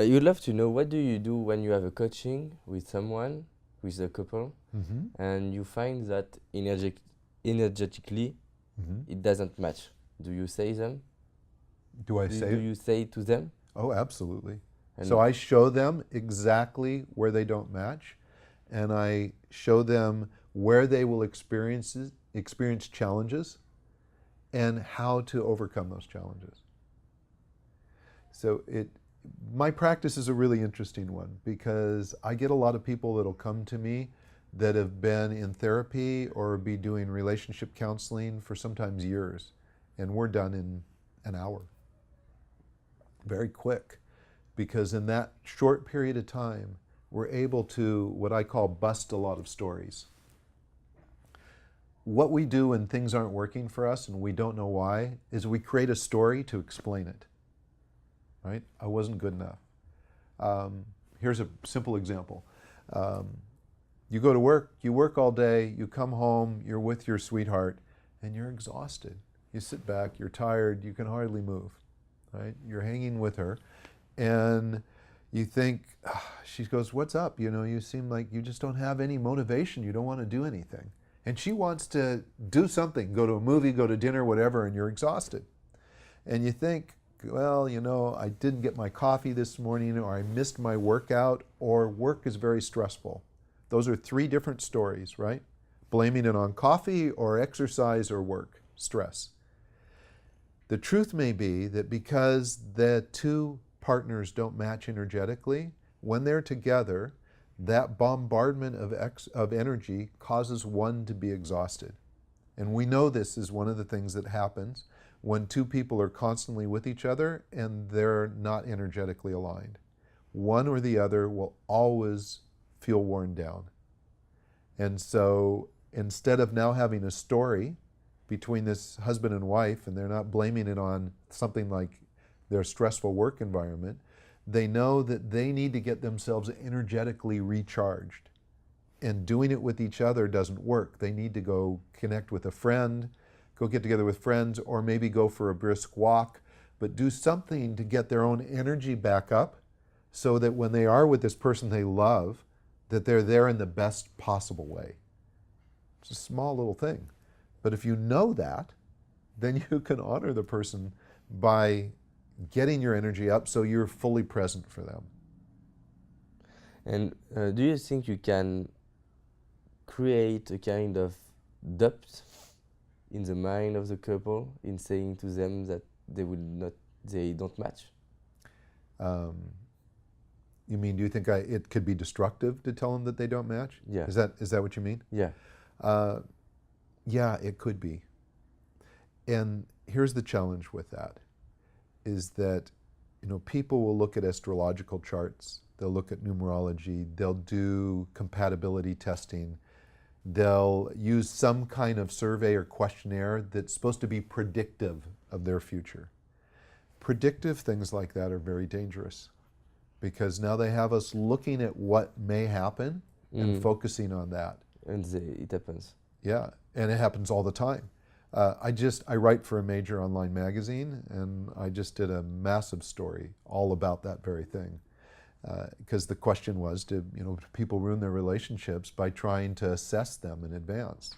You'd love to know what do you do when you have a coaching with someone, with a couple, and you find that energetically it doesn't match. Do you say them? Do I Do, say do it? you say to them? Oh, absolutely. And So I show them exactly where they don't match, and I show them where they will experience challenges and how to overcome those challenges. So my practice is a really interesting one because I get a lot of people that'll come to me that have been in therapy or be doing relationship counseling for sometimes years, and we're done in an hour. Very quick, because in that short period of time, we're able to, what I call, bust a lot of stories. What we do when things aren't working for us and we don't know why is we create a story to explain it. Right? I wasn't good enough. Here's a simple example. You go to work, you work all day, you come home, you're with your sweetheart, and you're exhausted. You sit back, you're tired, you can hardly move. Right? You're hanging with her, and you think, she goes, what's up? You seem like you just don't have any motivation. You don't want to do anything. And she wants to do something, go to a movie, go to dinner, whatever, and you're exhausted. And you think, well, I didn't get my coffee this morning, or I missed my workout, or work is very stressful. Those are three different stories, right? Blaming it on coffee or exercise or work, stress. The truth may be that because the two partners don't match energetically, when they're together, that bombardment of energy causes one to be exhausted. And we know this is one of the things that happens when two people are constantly with each other and they're not energetically aligned. One or the other will always feel worn down. And so instead of now having a story between this husband and wife, and they're not blaming it on something like their stressful work environment, they know that they need to get themselves energetically recharged. And doing it with each other doesn't work. They need to go connect with a friend, go get together with friends, or maybe go for a brisk walk, but do something to get their own energy back up so that when they are with this person they love, that they're there in the best possible way. It's a small little thing. But if you know that, then you can honor the person by getting your energy up so you're fully present for them. And do you think you can create a kind of doubt in the mind of the couple in saying to them that they don't match? You mean, do you think it could be destructive to tell them that they don't match? Yeah. Is that what you mean? Yeah. Yeah, it could be. And here's the challenge with that, is that people will look at astrological charts, they'll look at numerology, they'll do compatibility testing, they'll use some kind of survey or questionnaire that's supposed to be predictive of their future. Predictive things like that are very dangerous because now they have us looking at what may happen and focusing on that. And it happens. Yeah, and it happens all the time. I write for a major online magazine, and I just did a massive story all about that very thing. Because the question was, do people ruin their relationships by trying to assess them in advance?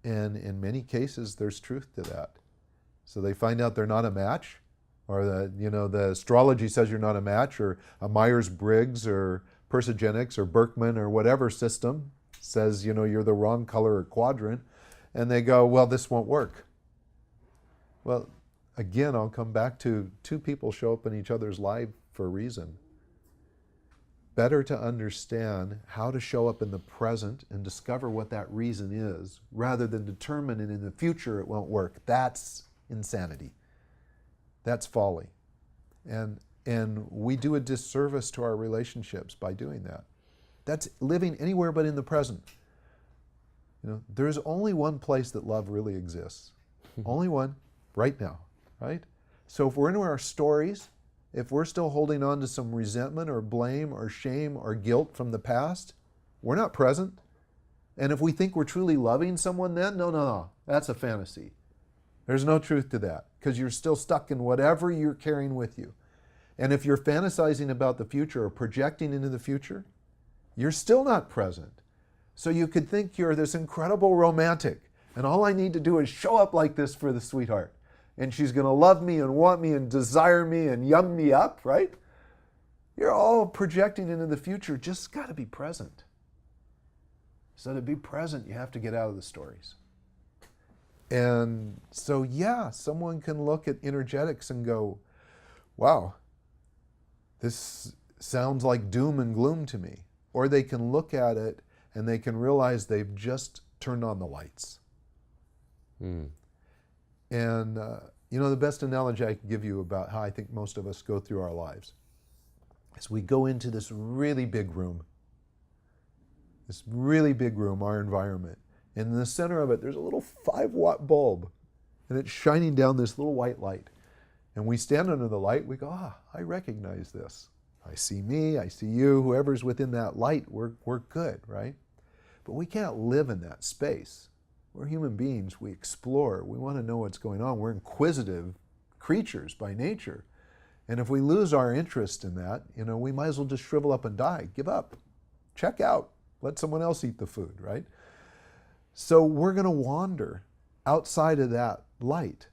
And in many cases, there's truth to that. So they find out they're not a match, or the astrology says you're not a match, or a Myers-Briggs or Persogenics or Berkman or whatever system says you're the wrong color or quadrant, and they go, well, this won't work. Well, again, I'll come back to two people show up in each other's life for a reason. Better to understand how to show up in the present and discover what that reason is, rather than determining in the future it won't work. That's insanity. That's folly. And we do a disservice to our relationships by doing that. That's living anywhere but in the present. There's only one place that love really exists. Only one, right now, right? So if we're into our stories, if we're still holding on to some resentment or blame or shame or guilt from the past, we're not present. And if we think we're truly loving someone then, no, that's a fantasy. There's no truth to that because you're still stuck in whatever you're carrying with you. And if you're fantasizing about the future or projecting into the future, you're still not present. So you could think you're this incredible romantic, and all I need to do is show up like this for the sweetheart, and she's going to love me and want me and desire me and yum me up, right? You're all projecting into the future, just got to be present. So to be present, you have to get out of the stories. And so, yeah, someone can look at energetics and go, wow, this sounds like doom and gloom to me. Or they can look at it and they can realize they've just turned on the lights. And, the best analogy I can give you about how I think most of us go through our lives is we go into this really big room, our environment. And in the center of it, there's a little 5-watt bulb, and it's shining down this little white light. And we stand under the light, we go, I recognize this. I see me, I see you, whoever's within that light, we're good, right? But we can't live in that space. We're human beings, we explore, we want to know what's going on. We're inquisitive creatures by nature. And if we lose our interest in that, we might as well just shrivel up and die, give up, check out, let someone else eat the food, right? So we're going to wander outside of that light.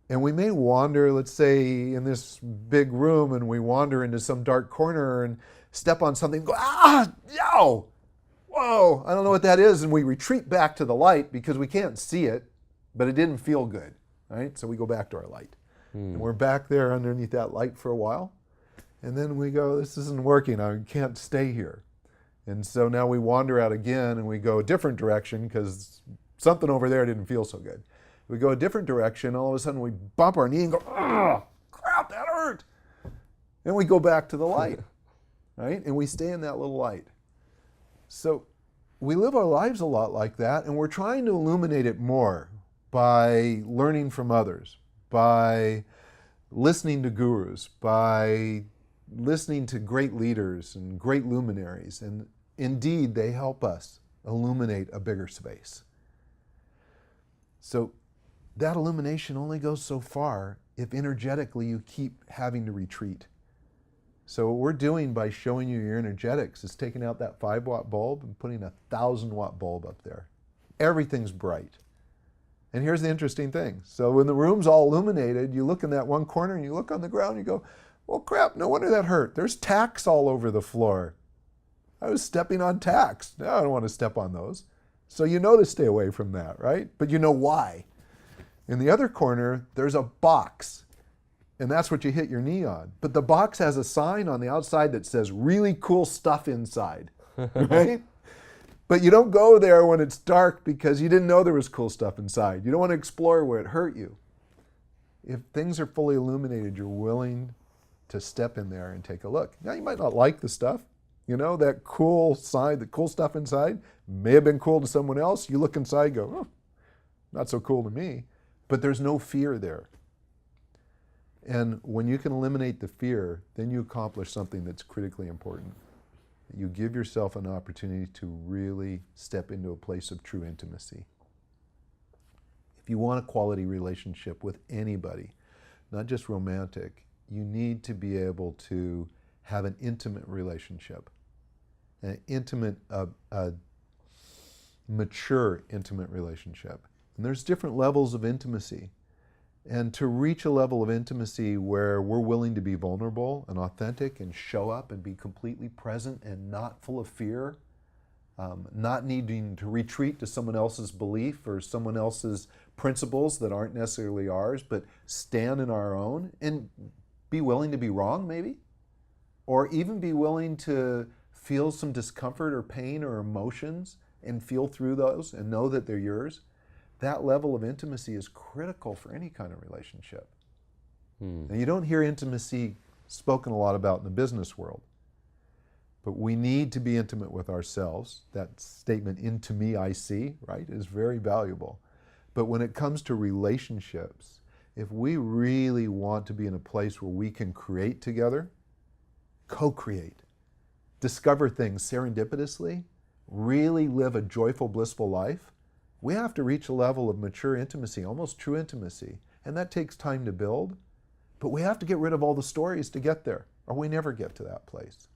And we may wander, let's say, in this big room, and we wander into some dark corner and step on something and go, yow, whoa, I don't know what that is. And we retreat back to the light because we can't see it, but it didn't feel good, right? So we go back to our light. And we're back there underneath that light for a while. And then we go, this isn't working, I can't stay here. And so now we wander out again and we go a different direction because something over there didn't feel so good. We go a different direction, all of a sudden we bump our knee and go, oh, crap, that hurt. And we go back to the light, right? And we stay in that little light. So we live our lives a lot like that, and we're trying to illuminate it more by learning from others, by listening to gurus, by listening to great leaders and great luminaries. And indeed, they help us illuminate a bigger space. So that illumination only goes so far if energetically you keep having to retreat. So what we're doing by showing you your energetics is taking out that 5-watt bulb and putting a 1,000-watt bulb up there. Everything's bright. And here's the interesting thing. So when the room's all illuminated, you look in that one corner and you look on the ground and you go, well, crap, no wonder that hurt. There's tacks all over the floor. I was stepping on tacks. No, I don't want to step on those. So you know to stay away from that, right? But you know why. In the other corner, there's a box, and that's what you hit your knee on. But the box has a sign on the outside that says really cool stuff inside, right? But you don't go there when it's dark because you didn't know there was cool stuff inside. You don't want to explore where it hurt you. If things are fully illuminated, you're willing to step in there and take a look. Now, you might not like the stuff. That cool side, the cool stuff inside may have been cool to someone else. You look inside and go, oh, not so cool to me. But there's no fear there. And when you can eliminate the fear, then you accomplish something that's critically important. You give yourself an opportunity to really step into a place of true intimacy. If you want a quality relationship with anybody, not just romantic, you need to be able to have an intimate relationship, an intimate, mature intimate relationship. And there's different levels of intimacy. And to reach a level of intimacy where we're willing to be vulnerable and authentic and show up and be completely present and not full of fear, not needing to retreat to someone else's belief or someone else's principles that aren't necessarily ours, but stand in our own and be willing to be wrong maybe, or even be willing to feel some discomfort or pain or emotions and feel through those and know that they're yours. That level of intimacy is critical for any kind of relationship. And you don't hear intimacy spoken a lot about in the business world. But we need to be intimate with ourselves. That statement, into me I see, right, is very valuable. But when it comes to relationships, if we really want to be in a place where we can create together, co-create, discover things serendipitously, really live a joyful, blissful life, we have to reach a level of mature intimacy, almost true intimacy. And that takes time to build, But we have to get rid of all the stories to get there, or we never get to that place.